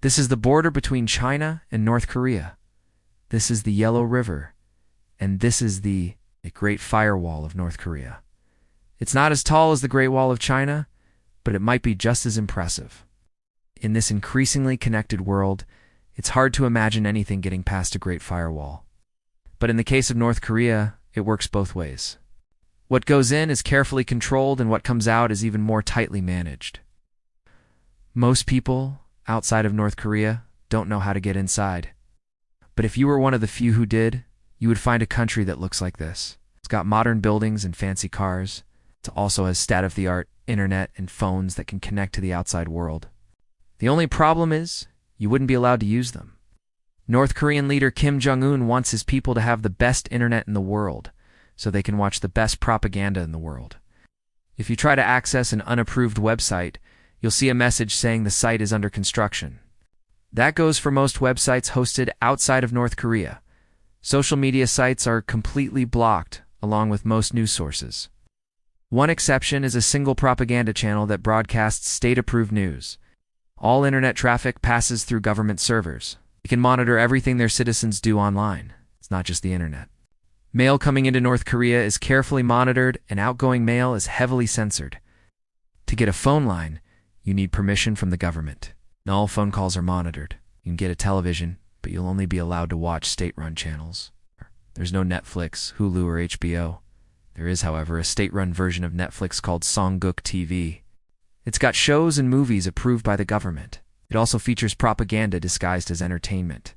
This is the border between China and North Korea. This is the Yellow River, and this is the Great Firewall of North Korea. It's not as tall as the Great Wall of China, but it might be just as impressive. In this increasingly connected world, it's hard to imagine anything getting past a Great Firewall. But in the case of North Korea, it works both ways. What goes in is carefully controlled, and what comes out is even more tightly managed. Most people outside of North Korea don't know how to get inside. But if you were one of the few who did, you would find a country that looks like this. It's got modern buildings and fancy cars. It also has state-of-the-art internet and phones that can connect to the outside world. The only problem is, you wouldn't be allowed to use them. North Korean leader Kim Jong-un wants his people to have the best internet in the world, so they can watch the best propaganda in the world. If you try to access an unapproved website, you'll see a message saying the site is under construction. That goes for most websites hosted outside of North Korea. Social media sites are completely blocked, along with most news sources. One exception is a single propaganda channel that broadcasts state-approved news. All internet traffic passes through government servers. They can monitor everything their citizens do online. It's not just the internet. Mail coming into North Korea is carefully monitored, and outgoing mail is heavily censored. To get a phone line, you need permission from the government. All phone calls are monitored. You can get a television, but you'll only be allowed to watch state-run channels. There's no Netflix, Hulu, or HBO. There is, however, a state-run version of Netflix called Songguk TV. It's got shows and movies approved by the government. It also features propaganda disguised as entertainment.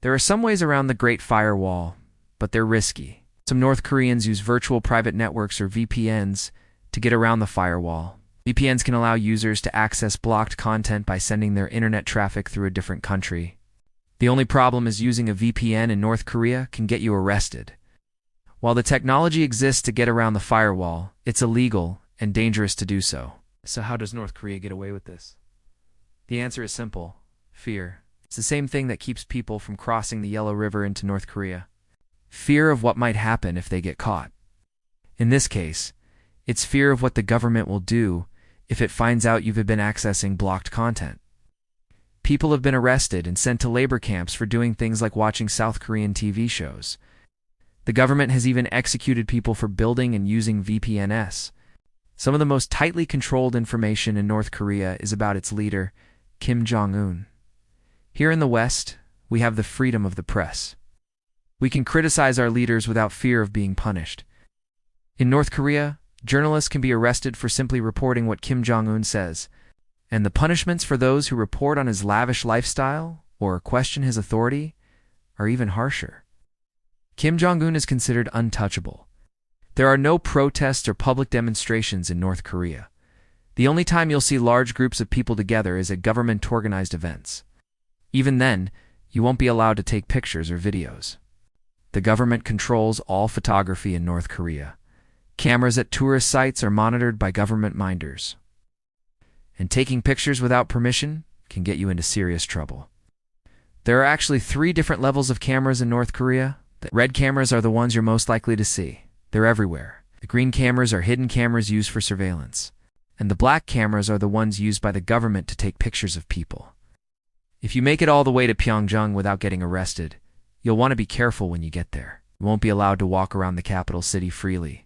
There are some ways around the Great Firewall, but they're risky. Some North Koreans use virtual private networks or VPNs to get around the firewall. VPNs can allow users to access blocked content by sending their internet traffic through a different country. The only problem is using a VPN in North Korea can get you arrested. While the technology exists to get around the firewall, it's illegal and dangerous to do so. So how does North Korea get away with this? The answer is simple: fear. It's the same thing that keeps people from crossing the Yellow River into North Korea. Fear of what might happen if they get caught. In this case, it's fear of what the government will do if it finds out you've been accessing blocked content. People have been arrested and sent to labor camps for doing things like watching South Korean TV shows. The government has even executed people for building and using VPNs. Some of the most tightly controlled information in North Korea is about its leader, Kim Jong-un. Here in the West, we have the freedom of the press. We can criticize our leaders without fear of being punished. In North Korea, journalists can be arrested for simply reporting what Kim Jong-un says, and the punishments for those who report on his lavish lifestyle or question his authority are even harsher. Kim Jong-un is considered untouchable. There are no protests or public demonstrations in North Korea. The only time you'll see large groups of people together is at government-organized events. Even then, you won't be allowed to take pictures or videos. The government controls all photography in North Korea. Cameras at tourist sites are monitored by government minders. And taking pictures without permission can get you into serious trouble. There are actually 3 different levels of cameras in North Korea. The red cameras are the ones you're most likely to see. They're everywhere. The green cameras are hidden cameras used for surveillance. And the black cameras are the ones used by the government to take pictures of people. If you make it all the way to Pyeongchang without getting arrested, you'll want to be careful when you get there. You won't be allowed to walk around the capital city freely.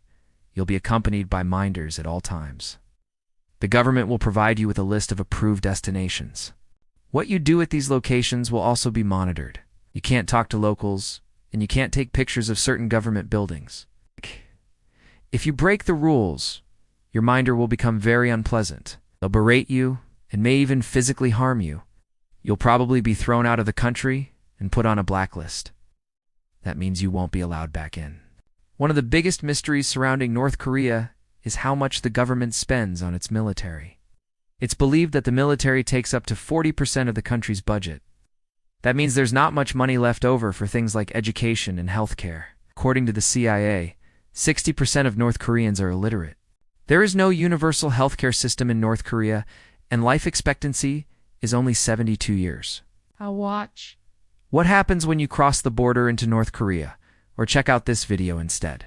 You'll be accompanied by minders at all times. The government will provide you with a list of approved destinations. What you do at these locations will also be monitored. You can't talk to locals, and you can't take pictures of certain government buildings. If you break the rules, your minder will become very unpleasant. They'll berate you and may even physically harm you. You'll probably be thrown out of the country and put on a blacklist. That means you won't be allowed back in. One of the biggest mysteries surrounding North Korea is how much the government spends on its military. It's believed that the military takes up to 40% of the country's budget. That means there's not much money left over for things like education and healthcare. According to the CIA, 60% of North Koreans are illiterate. There is no universal healthcare system in North Korea, and life expectancy is only 72 years. I'll watch. What happens when you cross the border into North Korea? Or check out this video instead.